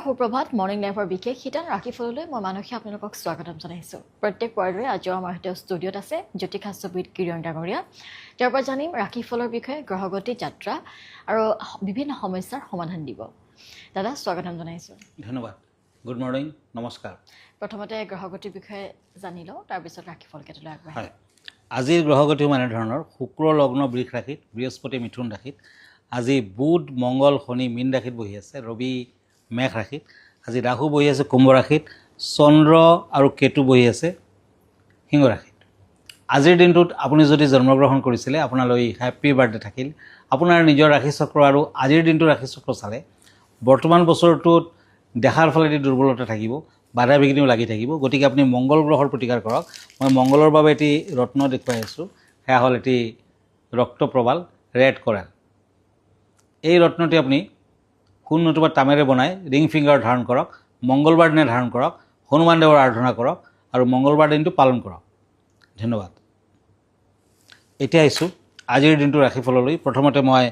সুপ্ৰভাত morning লাইভৰ বিশেষ শিতান ৰাখিফললৈ মই মানসী আপোনালোকক স্বাগতম জনাইছোঁ প্ৰত্যেক পৰদৰে আজিও আমাৰ সৈতে ষ্টুডিঅ'ত আছে জ্যোতিষাস্ত্ৰবিদ কিৰণ ডাঙৰীয়া তেওঁৰ পৰা জানিম ৰাখিফলৰ বিষয়ে গ্ৰহগতি যাত্ৰা আৰু বিভিন্ন সমস্যাৰ সমাধান দিব দাদা স্বাগতম জনাইছোঁ ধন্যবাদ গুড মৰ্নিং নমস্কাৰ প্ৰথমতে গ্ৰহগতিৰ বিষয়ে জানি লওঁ তাৰপিছত ৰাখিফল কেইটালৈ আগবাঢ়িম হয় আজিৰ গ্ৰহগতি মানে ধৰণৰ শুক্ৰ লগ্ন বৃষ ৰাশিত বৃহস্পতি মিথুন ৰাশিত আজি বুধ মংগল শনি মীন ৰাশিত বহি আছে ৰবি মেঘ ৰাশিত আজি ৰাহু বহি আছে কুম্ভ ৰাশিত চন্দ্ৰ আৰু কেতু বহি আছে সিংহ ৰাশিত আজিৰ দিনটোত আপুনি যদি জন্মগ্ৰহণ কৰিছিলে আপোনালৈ হেপী বাৰ্থডে থাকিল আপোনাৰ নিজৰ ৰাশি চক্ৰ আৰু আজিৰ দিনটো ৰাশি চক্ৰ চালে বৰ্তমান বছৰটোত দেখাৰ ফালেদি দুৰ্বলতা থাকিব বাধা বিঘ্নিও লাগি থাকিব গতিকে আপুনি মংগল গ্ৰহৰ প্ৰতিকাৰ কৰক মই মংগলৰ বাবে এটি ৰত্ন দেখুৱাই আছোঁ সেয়া হ'ল এটি ৰক্তপ্ৰবাল ৰেড কৰেল এই ৰত্নটি আপুনি সোণ নতুবা তামেৰে বনাই ৰিং ফিংগাৰ ধাৰণ কৰক মংগলবাৰ দিনা ধাৰণ কৰক হনুমান দেৱৰ আৰাধনা কৰক আৰু মংগলবাৰ দিনটো পালন কৰক ধন্যবাদ এতিয়া আহিছোঁ আজিৰ দিনটো ৰাশিফললৈ প্ৰথমতে মই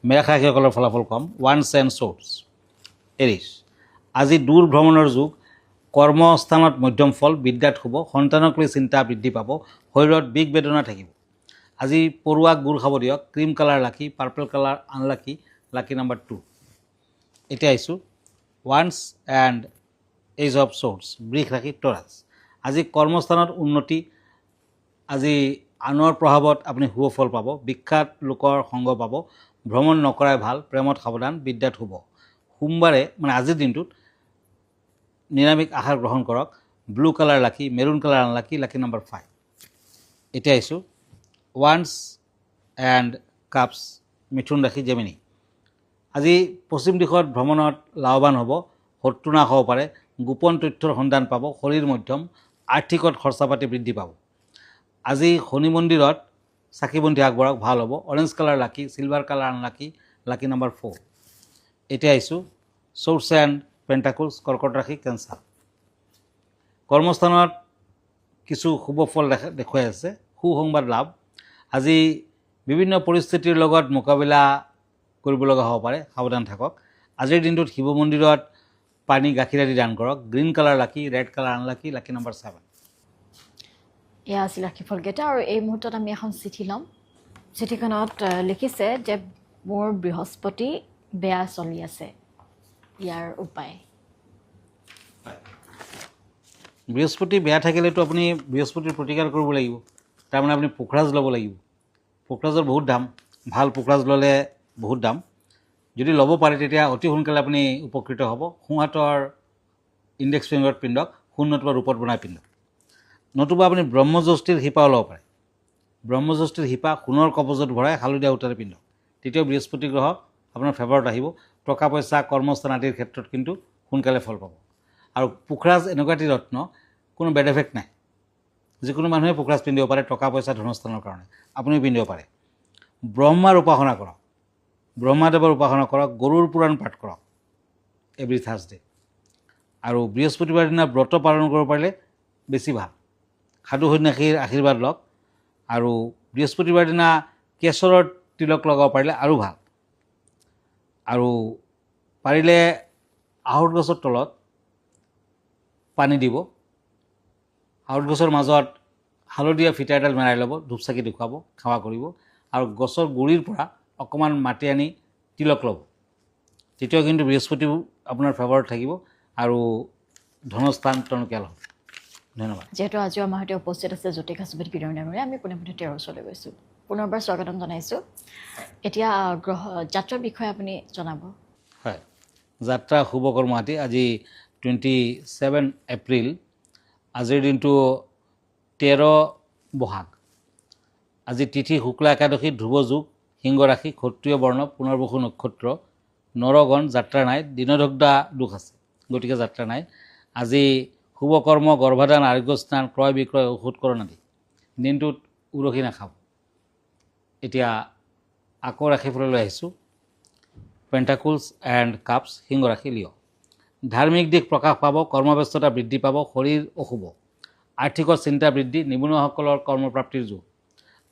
মেঘ ৰাশিসকলৰ ফলাফল ক'ম ওৱান্স এণ্ড শ্বৰ্টছ এৰিছ আজি দূৰ ভ্ৰমণৰ যুগ কৰ্মস্থানত মধ্যম ফল বিদ্যাত শুভ সন্তানক লৈ চিন্তা বৃদ্ধি পাব শৰীৰত বিষ বেদনা থাকিব আজি পৰুৱাক গুড় খাব দিয়ক ক্ৰীম কালাৰ লাকি purple colour unlucky lucky number 2 এতিয়া আহিছোঁ once and age of shorts বৃষ ৰাশি টৰাছ আজি কৰ্মস্থানত উন্নতি আজি আনৰ প্ৰভাৱত আপুনি শুভ ফল পাব বিখ্যাত লোকৰ সংগ পাব ভ্ৰমণ নকৰাই ভাল প্ৰেমত সাৱধান বিদ্যাত শুভ সোমবাৰে মানে আজিৰ দিনটোত নিৰামিষ আহাৰ গ্ৰহণ কৰক ব্লু কালাৰ লাকি maroon colour unlucky lucky number 5 এতিয়া আহিছোঁ ওৱান্স এণ্ড কাপছ মিথুন ৰাশি জেমিনি আজি পশ্চিম দিশত ভ্ৰমণত লাভৱান হ'ব শত্ৰু নাশ হ'ব পাৰে গোপন তথ্যৰ সন্ধান পাব শৰীৰ মধ্যম আৰ্থিকত খৰচা পাতি বৃদ্ধি পাব আজি শনি মন্দিৰত চাকি বন্তি আগবঢ়াওক ভাল হ'ব অৰেঞ্জ কালাৰ লাকি silver colour unlucky lucky number 4 এতিয়া আহিছোঁ শ্বৰ্টছ এণ্ড পেণ্টাকলছ কৰ্কট ৰাশি কেঞ্চাৰ কৰ্মস্থানত কিছু শুভ ফল দেখুৱাই আছে সুসংবাদ লাভ আজি বিভিন্ন পৰিস্থিতিৰ লগত মোকাবিলা কৰিব লগা হ'ব পাৰে সাৱধান থাকক আজিৰ দিনটোত শিৱ মন্দিৰত পানী গাখীৰ আদি দান কৰক গ্ৰীণ কালাৰ লাকি red colour unlucky lucky number 7 এয়া আছিল ৰাশিফলকেইটা আৰু এই মুহূৰ্তত আমি এখন চিঠি ল'ম চিঠিখনত লিখিছে যে মোৰ বৃহস্পতি বেয়া চলি আছে ইয়াৰ উপায় বৃহস্পতি বেয়া থাকিলেতো আপুনি বৃহস্পতিৰ প্ৰতিকাৰ কৰিব লাগিব তাৰমানে আপুনি পোখৰাজ ল'ব লাগিব পোখৰাজৰ বহুত দাম ভাল পোখৰাজ ল'লে বহুত দাম যদি ল'ব পাৰে তেতিয়া অতি সোনকালে আপুনি উপকৃত হ'ব সোঁহাতৰ ইণ্ডেক্স ফিংগাৰত পিন্ধক সোণ নতুবা ৰূপত বনাই পিন্ধক নতুবা আপুনি ব্ৰহ্মজ্যোতিৰ শিপাও ল'ব পাৰে ব্ৰহ্মজ্যোতিৰ শিপা সোণৰ কবজত ভৰাই হালধীয়া সূতাৰে পিন্ধক তেতিয়া বৃহস্পতি গ্ৰহ আপোনাৰ ফেভাৰত আহিব টকা পইচা কৰ্মস্থান আদিৰ ক্ষেত্ৰত কিন্তু সোনকালে ফল পাব আৰু পোখৰাজ এনেকুৱা এটি ৰত্ন কোনো বেড এফেক্ট নাই যিকোনো মানুহে পোখৰাজ পিন্ধিব পাৰে টকা পইচা ধনস্থানৰ কাৰণে আপুনিও পিন্ধিব পাৰে ব্ৰহ্মাৰ উপাসনা কৰক ব্ৰহ্মাদেৱৰ উপাসনা কৰক গৰুৰ পুৰাণ পাঠ কৰক এভৰি থাৰ্ছডে আৰু বৃহস্পতিবাৰ দিনা ব্ৰত পালন কৰিব পাৰিলে বেছি ভাল সাধু সন্যাসীৰ আশীৰ্বাদ লওক আৰু বৃহস্পতিবাৰ দিনা কেশৰৰ তিলক লগাব পাৰিলে আৰু ভাল আৰু পাৰিলে আহঁত গছৰ তলত পানী দিব আহঁত গছৰ মাজত হালধীয়া ফিটা এডাল মেৰাই ল'ব ধূপ চাকি দেখুৱাব সেৱা কৰিব আৰু গছৰ গুৰিৰ পৰা অকণমান মাটি আনি তিলক ল'ব তেতিয়া কিন্তু বৃহস্পতিও আপোনাৰ ফেভাৰত থাকিব আৰু ধনস্থান টনকিয়াল হ'ব ধন্যবাদ যিহেতু আজিও আমাৰ সৈতে উপস্থিত আছে জ্যোতিষাস্ত্ৰবিদ কিৰণ ডাঙৰীয়া আমি পোনে পোনে তেওঁৰ ওচৰলৈ গৈছোঁ পুনৰবাৰ স্বাগতম জনাইছোঁ এতিয়া গ্ৰহ যাত্ৰাৰ বিষয়ে আপুনি জনাব হয় যাত্ৰা শুভ কৰ্মহাতী আজি 27 এপ্ৰিল আজিৰ দিনটো 13 বহাগ আজি তিথি শুক্লা একাদশী ধ্ৰুৱ যুগ সিংহ ৰাশি ক্ষত্ৰিয় বৰ্ণ পুনৰ্বসু নক্ষত্ৰ নৰগণ যাত্ৰা নাই দিনদগ্ধা দুখ আছে গতিকে যাত্ৰা নাই আজি শুভ কৰ্ম গৰ্ভাধান আৰোগ্য স্নান ক্ৰয় বিক্ৰয় ঔষধকৰণ আদি দিনটোত উৰসী নাখাব এতিয়া আকৌ ৰাশিফললৈ আহিছোঁ পেণ্টাকলছ এণ্ড কাপছ সিংহ ৰাশি লিঅ ধাৰ্মিক দিশ প্ৰকাশ পাব কৰ্মব্যস্ততা বৃদ্ধি পাব শৰীৰ অশুভ আৰ্থিকত চিন্তা বৃদ্ধি নিবনুৱাসকলৰ কৰ্মপ্ৰাপ্তিৰ যুগ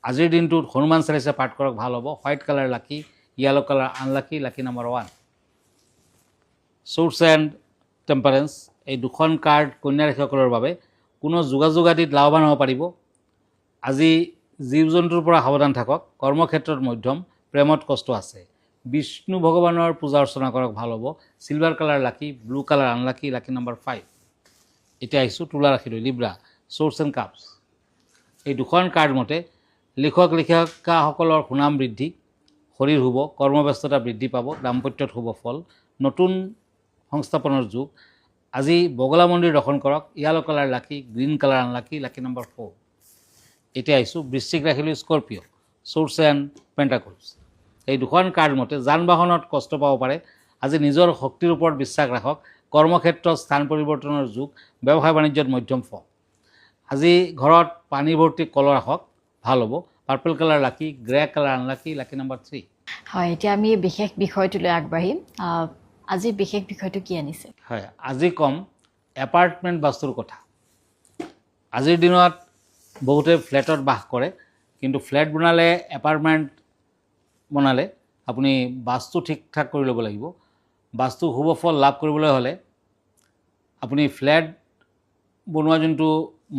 আজিৰ দিনটোত হনুমান চালিচা পাঠ কৰক ভাল হ'ব white colour lucky yellow colour unlucky lucky number 1 swords and temperance এই দুখন কাৰ্ড কন্যা ৰাশিসকলৰ বাবে কোনো যোগাযোগ আদিত লাভৱান হ'ব পাৰিব। আজি জীৱ জন্তুৰ পৰা সাৱধান থাকক। কৰ্মক্ষেত্ৰত মধ্যম, প্ৰেমত কষ্ট আছে। বিষ্ণু ভগৱানৰ পূজা অৰ্চনা কৰক, ভাল হ'ব। চিলভাৰ কালাৰ লাকি, ব্লু কালাৰ আনলাকি, লাকি নম্বৰ 5। এতিয়া আহিছোঁ তুলা ৰাশিলৈ, লিব্ৰা, চ'ৰ্চ এণ্ড কাপছ। এই দুখন কাৰ্ড মতে লিখক লেখিকাসকলৰ সুনাম বৃদ্ধি, শৰীৰ শুভ, কৰ্মব্যস্ততা বৃদ্ধি পাব, দাম্পত্যত শুভ ফল, নতুন সংস্থাপনৰ যুগ। আজি বগলা মন্দিৰ দৰ্শন কৰক, য়েলো কালাৰ লাকি, গ্ৰীণ কালাৰ আনলাকি, লাকি নম্বৰ 4। এতিয়া আহিছোঁ বৃশ্চিক ৰাশিলৈ, স্কৰ্পিঅ, চ'ৰ্চ এণ্ড পেণ্টাকলছ। এই দুখন কাৰ্ড মতে যান বাহনত কষ্ট পাব পাৰে। আজি নিজৰ শক্তিৰ ওপৰত বিশ্বাস ৰাখক। কৰ্মক্ষেত্ৰত স্থান পৰিৱৰ্তনৰ যুগ, ব্যৱসায় বাণিজ্যত মধ্যম ফল। আজি ঘৰত পানী ভৰ্তি কল ৰাখক, ভাল হ'ব। পাৰ্পল কালাৰ লাকি, গ্ৰে কালাৰ আনলাকি, লাকি নম্বৰ 3। হয়, এতিয়া আমি বিশেষ বিষয়টোলৈ আগবাঢ়িম। আজি বিশেষ বিষয়টো কি আনিছে? হয়, আজি কম এপাৰ্টমেণ্ট বাস্তুৰ কথা। আজিৰ দিনত বহুতে ফ্লেটত বাস কৰে, কিন্তু ফ্লেট বনালে, এপাৰ্টমেণ্ট বনালে আপুনি বাস্তু ঠিক ঠাক কৰি ল'ব লাগিব। বাস্তু শুভ ফল লাভ কৰিবলৈ হ'লে আপুনি ফ্লেট বনোৱা যোনটো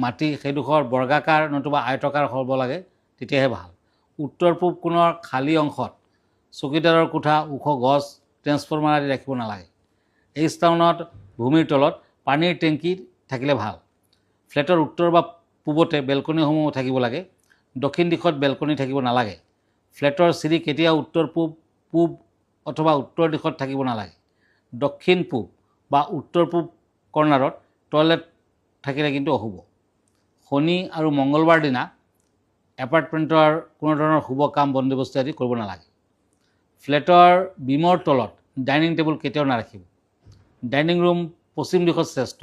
মাটি সেইডোখৰ বৰ্গাকাৰ নতুবা আয়তকাৰ হ'ব লাগে, তেতিয়াহে ভাল। উত্তৰ পূব কোণৰ খালী অংশত চকীদাৰৰ কোঠা, ওখ গছ, ট্ৰেন্সফৰ্মাৰ আদি ৰাখিব নালাগে। এই স্থানত ভূমিৰ তলত পানীৰ টেংকি থাকিলে ভাল। ফ্লেটৰ উত্তৰ বা পূবতে বেলকনিসমূহ থাকিব লাগে। দক্ষিণ দিশত বেলকনি থাকিব নালাগে। ফ্লেটৰ চিৰি কেতিয়াও উত্তৰ পূব অথবা উত্তৰ দিশত থাকিব নালাগে। দক্ষিণ পূব বা উত্তৰ পূব কৰ্ণাৰত টয়লেট থাকিলে কিন্তু অশুভ। শনি আৰু মংগলবাৰ দিনা এপাৰ্টমেণ্টৰ কোনো ধৰণৰ শুভ কাম বন্দোবস্ত আদি কৰিব নালাগে। ফ্লেটৰ বিমৰ তলত ডাইনিং টেবুল কেতিয়াও নাৰাখিব। ডাইনিং ৰুম পশ্চিম দিশত শ্ৰেষ্ঠ,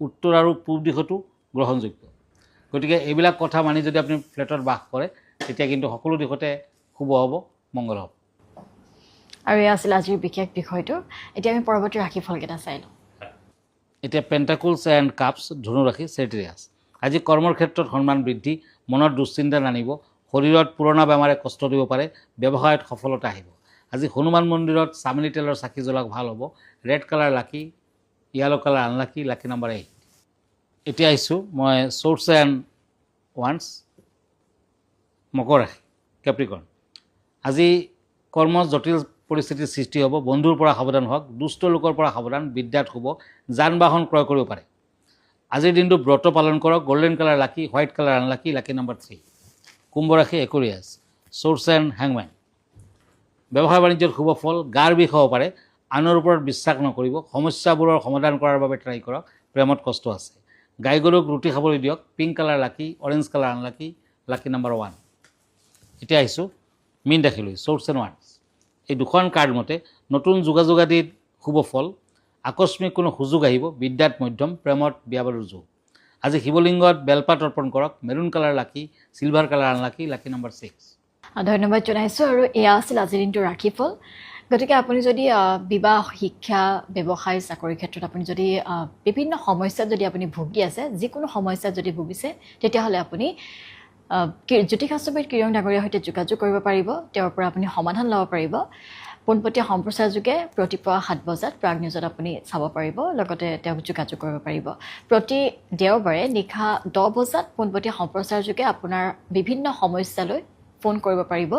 উত্তৰ আৰু পূব দিশতো গ্ৰহণযোগ্য। গতিকে এইবিলাক কথা মানি যদি আপুনি ফ্লেটত বাস কৰে, তেতিয়া কিন্তু সকলো দিশতে শুভ হ'ব, মংগল হ'ব। আৰু এয়া আছিল আজিৰ বিশেষ বিষয়টো। এতিয়া আমি পৰৱৰ্তী ৰাশিফলকেইটা চাই লওঁ। এতিয়া পেণ্টাকলছ এণ্ড কাপছ, ধনু ৰাশি, চেৰিয়াছ। আজি কৰ্মৰ ক্ষেত্ৰত সন্মান বৃদ্ধি, মনত দুশ্চিন্তা নানিব। শৰীৰত পুৰণা বেমাৰে কষ্ট দিব পাৰে, ব্যৱসায়ত সফলতা আহিব। আজি হনুমান মন্দিৰত চামেলি তেলৰ চাকি জ্বলাওক, ভাল হ'ব। Red colour lucky, yellow colour unlucky, লাকি নম্বৰ 8। এতিয়া আহিছোঁ মই চ'ৰ্চ এণ্ড ওৱান্স, মকৰ ৰাশি, কেপ্ৰিকৰ্ণ। আজি কৰ্মত জটিল পৰিস্থিতিৰ সৃষ্টি হ'ব। বন্ধুৰ পৰা সাৱধান হওক, দুষ্ট লোকৰ পৰা সাৱধান, বিদ্যাত শুভ। যান বাহন ক্ৰয় কৰিব পাৰে। আজিৰ দিনটো ব্ৰত পালন কৰক। গল্ডেন কালাৰ লাকি, হোৱাইট কালাৰ আনলাকি, লাকি নম্বৰ 3। কুম্ভ ৰাশি, একুৰিয়াছ, চ'ৰ্চ এণ্ড হেংমেন। ব্যৱসায় বাণিজ্যত শুভ ফল। গাৰ বিষ হ'ব পাৰে, আনৰ ওপৰত বিশ্বাস নকৰিব। সমস্যাবোৰৰ সমাধান কৰাৰ বাবে ট্ৰাই কৰক। প্ৰেমত কষ্ট আছে। গাই গৰুক ৰুটি খাবলৈ দিয়ক। পিংক কালাৰ লাকি, অৰেঞ্জ কালাৰ আনলাকি, লাকি নম্বৰ 1। এতিয়া আহিছোঁ মীন ৰাশিলৈ, চ'ৰ্চ এণ্ড ওৱান্স। এই দুখন কাৰ্ড মতে নতুন যোগাযোগ আদিত শুভ ফল। আকস্মিক কোনো সুযোগ আহিব। বিদ্যাত মধ্যম, প্ৰেমত বিয়া বাৰুৰ যোগ। আজি শিৱলিংগত বেলপাত অৰ্পণ কৰক। মেৰুণ কালাৰ লাকি, চিলভাৰ কালাৰ আনলাকি, লাকি নম্বৰ 6। ধন্যবাদ জনাইছোঁ। আৰু এয়া আছিল আজিৰ দিনটোৰ ৰাশিফল। গতিকে আপুনি যদি বিবাহ, শিক্ষা, ব্যৱসায়, চাকৰিৰ ক্ষেত্ৰত আপুনি যদি বিভিন্ন সমস্যাত যদি আপুনি ভুগি আছে, যিকোনো সমস্যাত যদি ভুগিছে, তেতিয়াহ'লে আপুনি জ্যোতিষাস্ত্ৰবিদ কিৰণ ডাঙৰীয়াৰ সৈতে যোগাযোগ কৰিব পাৰিব। তেওঁৰ পৰা আপুনি সমাধান ল'ব পাৰিব। পোনপটীয়া সম্প্ৰচাৰ যোগে প্ৰতিপুৱা 7 বজাত প্ৰাগ নিউজত আপুনি চাব পাৰিব, লগতে তেওঁক যোগাযোগ কৰিব পাৰিব। প্ৰতি দেওবাৰে নিশা 10 বজাত পোনপটীয়া সম্প্ৰচাৰ যোগে আপোনাৰ বিভিন্ন সমস্যালৈ ফোন কৰিব পাৰিব।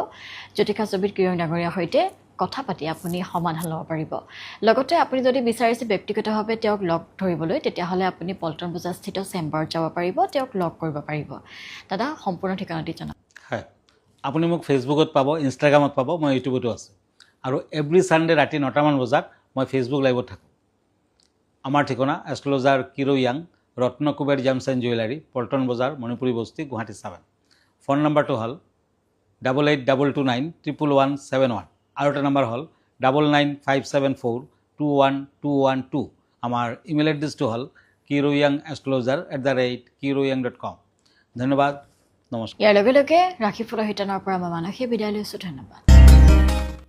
জ্যোতিষাস্ত্ৰবিদ কিৰণ ডাঙৰীয়াৰ সৈতে কথা পাতি আপুনি সমাধান ল'ব পাৰিব। লগতে আপুনি যদি বিচাৰিছে ব্যক্তিগতভাৱে তেওঁক লগ ধৰিবলৈ, তেতিয়াহ'লে আপুনি পল্টন বজাৰস্থিত চেম্বাৰত যাব পাৰিব, তেওঁক লগ কৰিব পাৰিব। দাদা, সম্পূৰ্ণ ঠিকনাটি জনাওক। হয়, আপুনি মোক ফেচবুকত পাব, ইনষ্টাগ্ৰামত পাব, মই ইউটিউবতো আছোঁ। আৰু এভৰি ছানডে ৰাতি 9টামান বজাত মই ফেচবুক লাইভত থাকোঁ। আমাৰ ঠিকনা এষ্ট্ৰলজাৰ কিৰো য়াং, Ratnakuber gems and jewellery, Paltan Bazar, Manipuri বস্তি, গুৱাহাটী 7। ফোন নম্বৰটো হ'ল 8822911171। আৰু এটা নম্বৰ হ'ল 9957421212। আমাৰ ইমেইল এড্ৰেছটো হ'ল kiroyangastrologer@kiroyang.com। ধন্যবাদ, নমস্কাৰ। ইয়াৰ লগে লগে ৰাশিফলৰ শিতানৰ পৰা মই মানসী বিদায় লৈছোঁ। ধন্যবাদ।